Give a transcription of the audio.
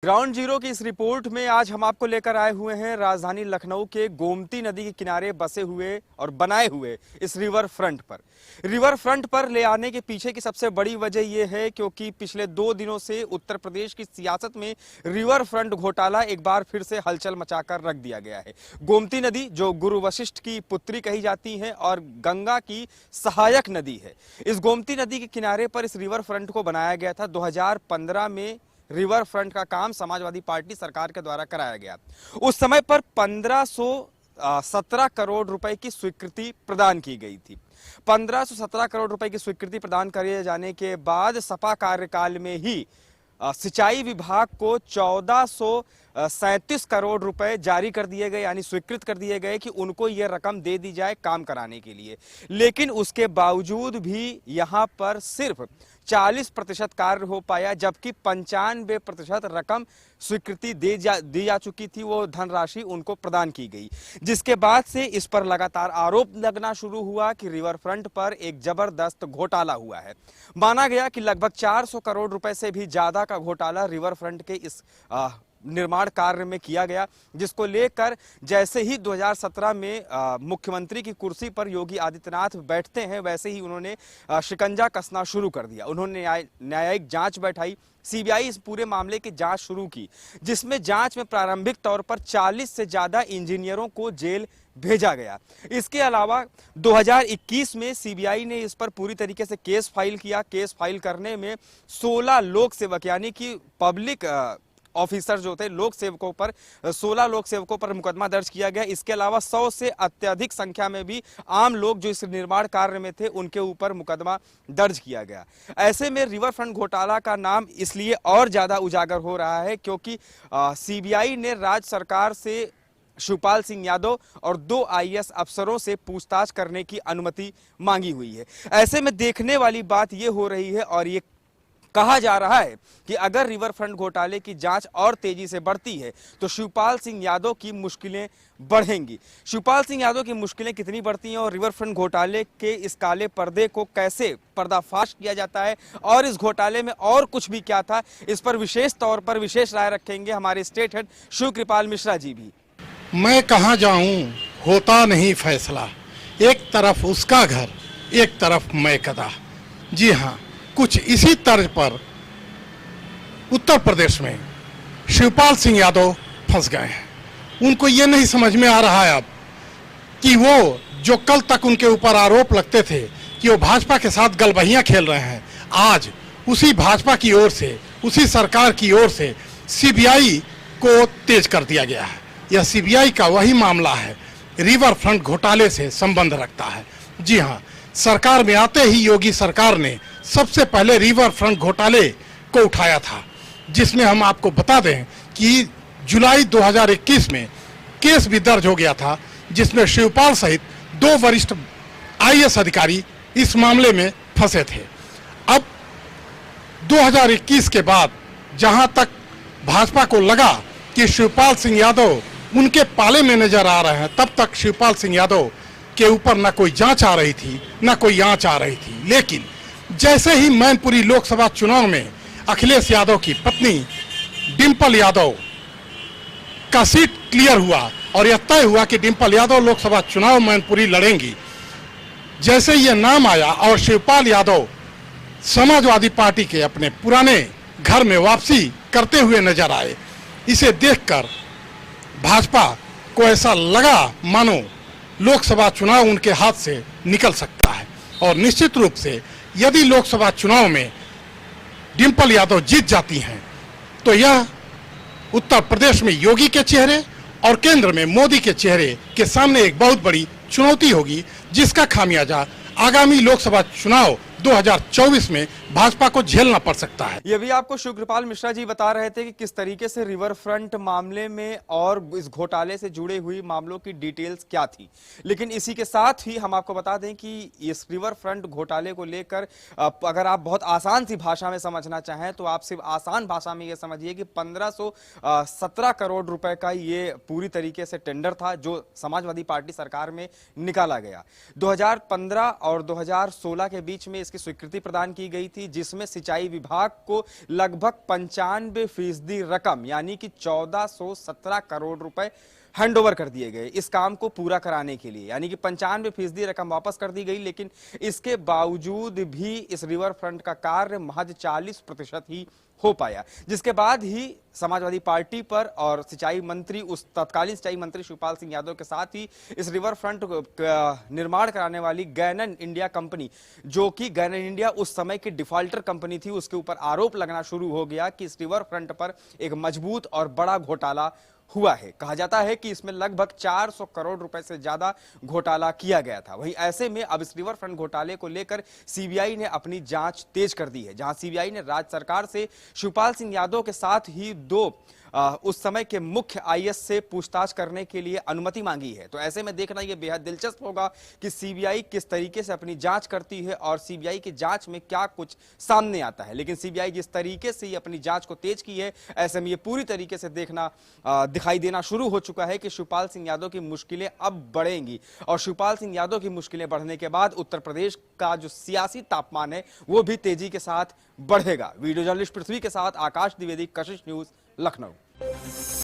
Ground zero की इस report में आज हम आपको लेकर आए हुए हैं राजधानी लखनऊ के गोमती नदी के किनारे बसे हुए और बनाए हुए इस रिवर फ्रंट पर। रिवर फ्रंट पर ले आने के पीछे की सबसे बड़ी वजह यह है क्योंकि पिछले 2 दिनों से उत्तर प्रदेश की सियासत में रिवर फ्रंट घोटाला एक बार फिर से हलचल मचाकर रख दिया गया है। गोमती नदी जो गुरु वशिष्ठ की पुत्री कही जाती है और गंगा की सहायक नदी है, इस गोमती नदी के किनारे पर इस रिवर फ्रंट को बनाया गया था। 2015 में रिवर फ्रंट का काम समाजवादी पार्टी सरकार के द्वारा कराया गया। उस समय पर 1517 करोड़ रुपए की स्वीकृति प्रदान की गई थी। 1517 करोड़ रुपए की स्वीकृति प्रदान किए जाने के बाद सपा कार्यकाल में ही सिंचाई विभाग को 1437 करोड़ रुपए जारी कर दिए गए, यानी स्वीकृत कर दिए गए कि उनको यह रकम दे दी जाए काम कराने के लिए। लेकिन उसके बावजूद भी यहां पर सिर्फ 40% कार्य हो पाया, जबकि 95% रकम स्वीकृति दी जा चुकी थी। वो धनराशि उनको प्रदान की गई, जिसके बाद से इस पर लगातार आरोप लगना शुरू हुआ कि रिवर फ्रंट पर एक जबरदस्त घोटाला हुआ है। माना गया कि लगभग 400 करोड़ रुपए से भी ज्यादा का घोटाला रिवर फ्रंट के इस निर्माण कार्य में किया गया, जिसको लेकर जैसे ही 2017 में मुख्यमंत्री की कुर्सी पर योगी आदित्यनाथ बैठते हैं, वैसे ही उन्होंने शिकंजा कसना शुरू कर दिया। उन्होंने न्यायिक जांच बैठाई, सीबीआई इस पूरे मामले की जांच शुरू की, जिसमें जांच में प्रारंभिक तौर पर 40 से ज्यादा इंजीनियरों को जेल भेजा गया। इसके अलावा 2021 में सीबीआई ने इस पर पूरी तरीके से केस फाइल किया। केस फाइल करने में 16 लोक सेवक यानी कि पब्लिक ऑफिसर जो थे, लोक सेवकों पर 16 लोक सेवकों पर मुकदमा दर्ज किया गया। इसके अलावा 100 से अत्यधिक संख्या में भी आम लोग जो इस निर्माण कार्य में थे उनके ऊपर मुकदमा दर्ज किया गया। ऐसे में रिवर फ्रंट घोटाला का नाम इसलिए और ज्यादा उजागर हो रहा है क्योंकि सीबीआई ने राज्य सरकार से शिवपाल सिंह यादव और 2 आईएएस अफसरों से पूछताछ करने की अनुमति मांगी हुई है। ऐसे में देखने वाली बात यह हो रही है और ये कहा जा रहा है कि अगर रिवर फ्रंट घोटाले की जांच और तेजी से बढ़ती है तो शिवपाल सिंह यादव की मुश्किलें बढ़ेंगी। शिवपाल सिंह यादव की मुश्किलें कितनी बढ़ती हैं और रिवर फ्रंट घोटाले के इस काले पर्दे को कैसे पर्दाफाश किया जाता है और इस घोटाले में और कुछ भी क्या था, इस पर विशेष तौर पर विशेष राय रखेंगे हमारे स्टेट हेड शिव कृपाल मिश्रा जी भी। मैं कहाँ जाऊं, होता नहीं फैसला, एक तरफ उसका घर, एक तरफ मैं कदा। जी हाँ, कुछ इसी तर्ज पर उत्तर प्रदेश में शिवपाल सिंह यादव फंस गए हैं। उनको ये नहीं समझ में आ रहा है अब कि वो जो कल तक उनके ऊपर आरोप लगते थे कि वो भाजपा के साथ गलबहियां खेल रहे हैं, आज उसी भाजपा की ओर से, उसी सरकार की ओर से सीबीआई को तेज कर दिया गया है। यह सीबीआई का वही मामला है, रिवर फ्रंट घोटाले से संबंध रखता है। जी हाँ, सरकार में आते ही योगी सरकार ने सबसे पहले रिवर फ्रंट घोटाले को उठाया था, जिसमें हम आपको बता दें कि जुलाई 2021 में केस भी दर्ज हो गया था, जिसमें शिवपाल सहित 2 वरिष्ठ आईएएस अधिकारी इस मामले में फंसे थे। अब 2021 के बाद जहां तक भाजपा को लगा कि शिवपाल सिंह यादव उनके पाले में नजर आ रहे हैं, तब तक शिवपाल सिंह यादव के ऊपर न कोई जांच आ रही थी, न कोई आंच आ रही थी। लेकिन जैसे ही मैनपुरी लोकसभा चुनाव में अखिलेश यादव की पत्नी डिंपल यादव का सीट क्लियर हुआ और यह तय हुआ कि डिंपल यादव लोकसभा चुनाव मैनपुरी लड़ेंगी, जैसे यह नाम आया और शिवपाल यादव समाजवादी पार्टी के अपने पुराने घर में वापसी करते हुए नजर आए, इसे देखकर भाजपा को ऐसा लगा मानो लोकसभा चुनाव उनके हाथ से निकल सकता है। और निश्चित रूप से यदि लोकसभा चुनाव में डिंपल यादव जीत जाती हैं तो यह उत्तर प्रदेश में योगी के चेहरे और केंद्र में मोदी के चेहरे के सामने एक बहुत बड़ी चुनौती होगी, जिसका खामियाजा आगामी लोकसभा चुनाव 2024 में भाजपा को झेलना पड़ सकता है। ये भी आपको शिव कृपाल मिश्रा जी बता रहे थे कि किस तरीके से रिवर फ्रंट मामले में और इस घोटाले से जुड़े हुई मामलों की डिटेल्स क्या थी। लेकिन इसी के साथ ही हम आपको बता दें कि इस रिवर फ्रंट घोटाले को लेकर अगर आप बहुत आसान सी भाषा में समझना चाहें तो आप सिर्फ आसान भाषा में ये समझिए कि 1517 करोड़ रुपए का ये पूरी तरीके से टेंडर था जो समाजवादी पार्टी सरकार में निकाला गया। 2015 और 2016 के बीच में इसकी स्वीकृति प्रदान की गई थी। थी जिसमें सिंचाई विभाग को लगभग 95% रकम यानी कि 1417 करोड़ रुपए हैंडओवर कर दिए गए इस काम को पूरा कराने के लिए, यानी कि 95% रकम वापस कर दी गई। लेकिन इसके बावजूद भी इस रिवर फ्रंट का कार्य महज 40% ही हो पाया, जिसके बाद ही समाजवादी पार्टी पर और सिंचाई मंत्री, उस तत्कालीन सिंचाई मंत्री शिवपाल सिंह यादव के साथ ही इस रिवर फ्रंट का निर्माण कराने वाली गैनन इंडिया कंपनी, जो कि गैनन इंडिया उस समय की डिफॉल्टर कंपनी थी, उसके ऊपर आरोप लगना शुरू हो गया कि इस रिवर फ्रंट पर एक मजबूत और बड़ा घोटाला हुआ है। कहा जाता है कि इसमें लगभग 400 करोड़ रुपए से ज्यादा घोटाला किया गया था। वहीं ऐसे में अब इस रिवर फ्रंट घोटाले को लेकर सीबीआई ने अपनी जांच तेज कर दी है, जहां सीबीआई ने राज्य सरकार से शिवपाल सिंह यादव के साथ ही दो उस समय के मुख्य आईएएस से पूछताछ करने के लिए अनुमति मांगी है। तो ऐसे में देखना यह बेहद दिलचस्प होगा कि सीबीआई किस तरीके से अपनी जांच करती है और सीबीआई की जांच में क्या कुछ सामने आता है। लेकिन सीबीआई जिस तरीके से ये अपनी जांच को तेज की है, ऐसे में ये पूरी तरीके से दिखाई देना शुरू हो चुका है कि शिवपाल सिंह यादव की मुश्किलें अब बढ़ेंगी और शिवपाल सिंह यादव की मुश्किलें बढ़ने के बाद उत्तर प्रदेश का जो सियासी तापमान है वो भी तेजी के साथ बढ़ेगा। वीडियो जर्नलिस्ट पृथ्वी के साथ आकाश द्विवेदी, कशिश न्यूज, लखनऊ।